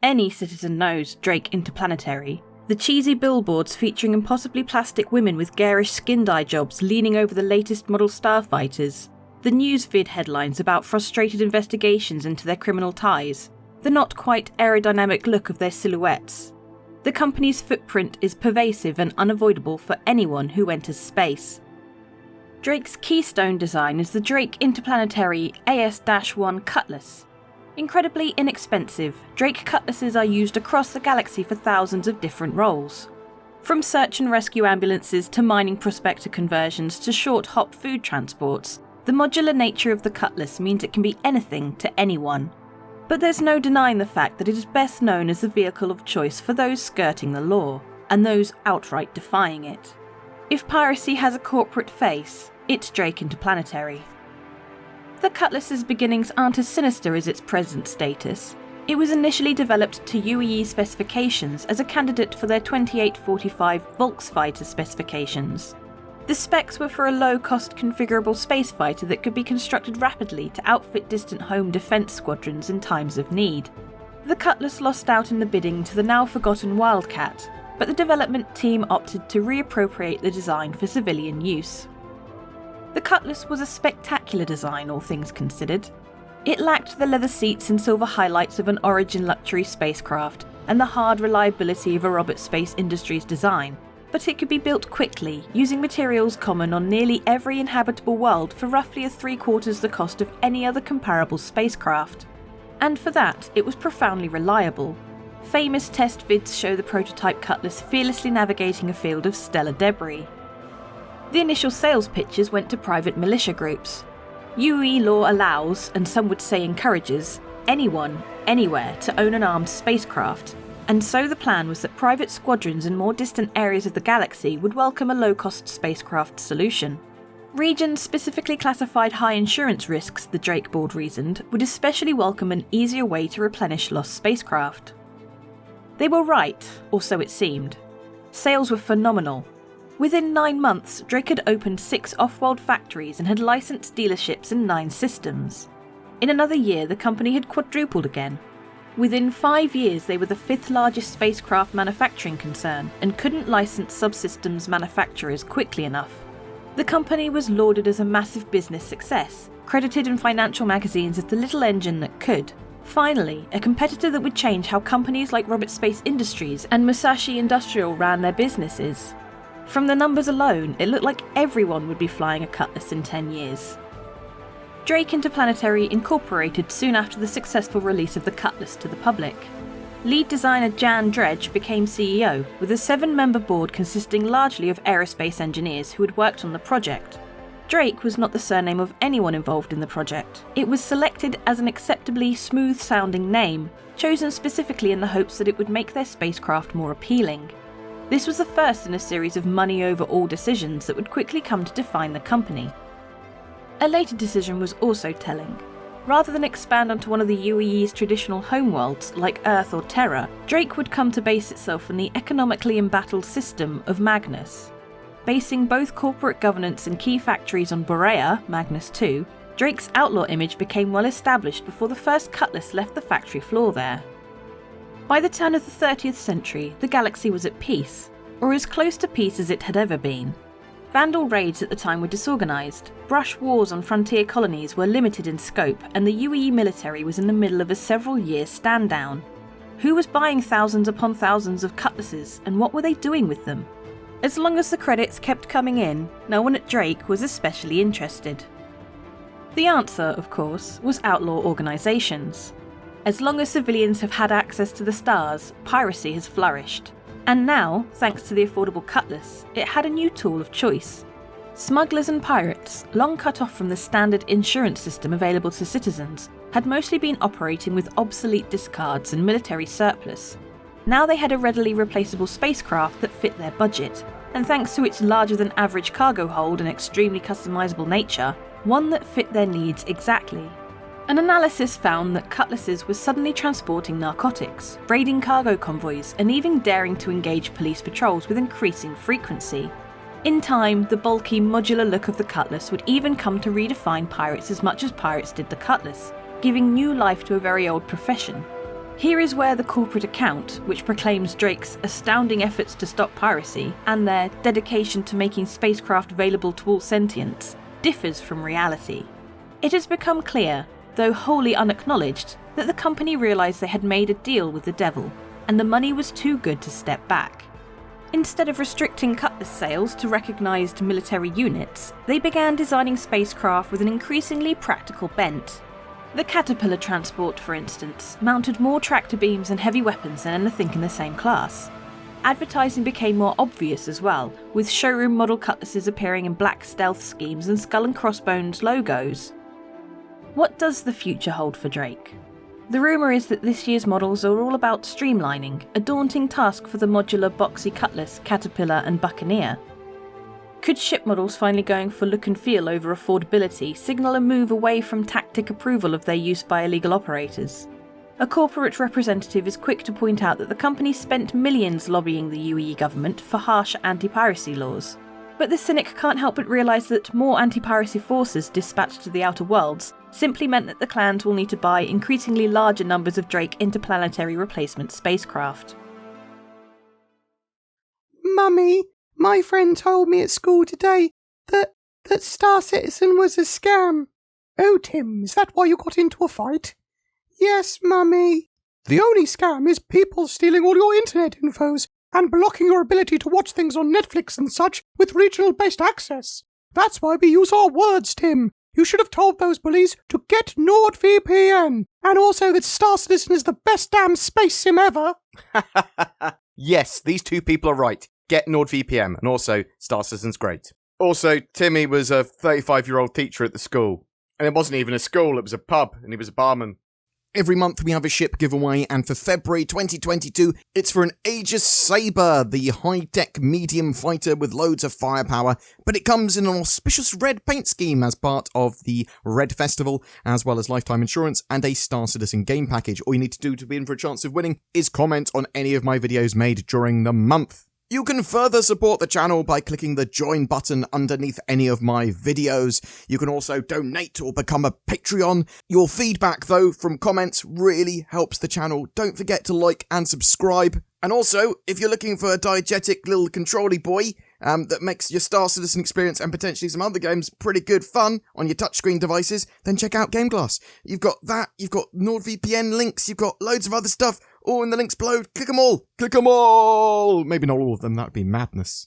Any citizen knows Drake Interplanetary. The cheesy billboards featuring impossibly plastic women with garish skin dye jobs leaning over the latest model starfighters. The newsfeed headlines about frustrated investigations into their criminal ties. The not quite aerodynamic look of their silhouettes. The company's footprint is pervasive and unavoidable for anyone who enters space. Drake's keystone design is the Drake Interplanetary AS-1 Cutlass. Incredibly inexpensive, Drake Cutlasses are used across the galaxy for thousands of different roles. From search and rescue ambulances to mining prospector conversions to short-hop food transports, the modular nature of the Cutlass means it can be anything to anyone. But there's no denying the fact that it is best known as the vehicle of choice for those skirting the law, and those outright defying it. If piracy has a corporate face, it's Drake Interplanetary. The Cutlass's beginnings aren't as sinister as its present status. It was initially developed to UEE specifications as a candidate for their 2845 Volksfighter specifications. The specs were for a low-cost configurable space fighter that could be constructed rapidly to outfit distant home defense squadrons in times of need. The Cutlass lost out in the bidding to the now-forgotten Wildcat, but the development team opted to reappropriate the design for civilian use. The Cutlass was a spectacular design, all things considered. It lacked the leather seats and silver highlights of an Origin luxury spacecraft and the hard reliability of a Roberts Space Industries design, but it could be built quickly, using materials common on nearly every inhabitable world for roughly 3/4 the cost of any other comparable spacecraft. And for that, it was profoundly reliable. Famous test vids show the prototype Cutlass fearlessly navigating a field of stellar debris. The initial sales pitches went to private militia groups. UE law allows, and some would say encourages, anyone, anywhere to own an armed spacecraft, and so the plan was that private squadrons in more distant areas of the galaxy would welcome a low-cost spacecraft solution. Regions specifically classified high insurance risks, the Drake board reasoned, would especially welcome an easier way to replenish lost spacecraft. They were right, or so it seemed. Sales were phenomenal. Within 9 months, Drake had opened 6 off-world factories and had licensed dealerships in 9 systems. In another year, the company had quadrupled again. Within 5 years, they were the 5th largest spacecraft manufacturing concern and couldn't license subsystems manufacturers quickly enough. The company was lauded as a massive business success, credited in financial magazines as the little engine that could. Finally, a competitor that would change how companies like Roberts Space Industries and Musashi Industrial ran their businesses. From the numbers alone, it looked like everyone would be flying a Cutlass in 10 years. Drake Interplanetary incorporated soon after the successful release of the Cutlass to the public. Lead designer Jan Dredge became CEO, with a 7-member board consisting largely of aerospace engineers who had worked on the project. Drake was not the surname of anyone involved in the project. It was selected as an acceptably smooth-sounding name, chosen specifically in the hopes that it would make their spacecraft more appealing. This was the first in a series of money-over-all decisions that would quickly come to define the company. A later decision was also telling. Rather than expand onto one of the UEE's traditional homeworlds, like Earth or Terra, Drake would come to base itself in the economically embattled system of Magnus. Basing both corporate governance and key factories on Borea, Magnus II, Drake's outlaw image became well established before the first Cutlass left the factory floor there. By the turn of the 30th century, the galaxy was at peace, or as close to peace as it had ever been. Vandal raids at the time were disorganised, brush wars on frontier colonies were limited in scope, and the UEE military was in the middle of a several-year stand-down. Who was buying thousands upon thousands of Cutlasses, and what were they doing with them? As long as the credits kept coming in, no one at Drake was especially interested. The answer, of course, was outlaw organisations. As long as civilians have had access to the stars, piracy has flourished. And now, thanks to the affordable Cutlass, it had a new tool of choice. Smugglers and pirates, long cut off from the standard insurance system available to citizens, had mostly been operating with obsolete discards and military surplus. Now they had a readily replaceable spacecraft that fit their budget, and thanks to its larger-than-average cargo hold and extremely customisable nature, one that fit their needs exactly. An analysis found that Cutlasses were suddenly transporting narcotics, raiding cargo convoys, and even daring to engage police patrols with increasing frequency. In time, the bulky, modular look of the Cutlass would even come to redefine pirates as much as pirates did the Cutlass, giving new life to a very old profession. Here is where the corporate account, which proclaims Drake's astounding efforts to stop piracy and their dedication to making spacecraft available to all sentients, differs from reality. It has become clear, though wholly unacknowledged, that the company realised they had made a deal with the devil, and the money was too good to step back. Instead of restricting Cutlass sales to recognised military units, they began designing spacecraft with an increasingly practical bent. The Caterpillar transport, for instance, mounted more tractor beams and heavy weapons than anything in the same class. Advertising became more obvious as well, with showroom model Cutlasses appearing in black stealth schemes and skull and crossbones logos. What does the future hold for Drake? The rumour is that this year's models are all about streamlining, a daunting task for the modular boxy Cutlass, Caterpillar and Buccaneer. Could ship models finally going for look and feel over affordability signal a move away from tactic approval of their use by illegal operators? A corporate representative is quick to point out that the company spent millions lobbying the UAE government for harsh anti-piracy laws. But the cynic can't help but realise that more anti-piracy forces dispatched to the outer worlds simply meant that the clans will need to buy increasingly larger numbers of Drake interplanetary replacement spacecraft. Mummy, my friend told me at school today that Star Citizen was a scam. Oh, Tim, is that why you got into a fight? Yes, Mummy. The only scam is people stealing all your internet infos and blocking your ability to watch things on Netflix and such with regional-based access. That's why we use our words, Tim. You should have told those bullies to get NordVPN, and also that Star Citizen is the best damn space sim ever. Yes, these two people are right. Get NordVPN, and also Star Citizen's great. Also, Timmy was a 35-year-old teacher at the school. And it wasn't even a school, it was a pub, and he was a barman. Every month we have a ship giveaway, and for February 2022, it's for an Aegis Sabre, the high-tech medium fighter with loads of firepower, but it comes in an auspicious red paint scheme as part of the Red Festival, as well as lifetime insurance and a Star Citizen game package. All you need to do to be in for a chance of winning is comment on any of my videos made during the month. You can further support the channel by clicking the join button underneath any of my videos. You can also donate or become a Patreon. Your feedback, though, from comments really helps the channel. Don't forget to like and subscribe. And also, if you're looking for a diegetic little controlly boy that makes your Star Citizen experience and potentially some other games pretty good fun on your touchscreen devices, then check out Game Glass. You've got that, you've got NordVPN links, you've got loads of other stuff. All in the links below. Click them all. Click them all. Maybe not all of them. That would be madness.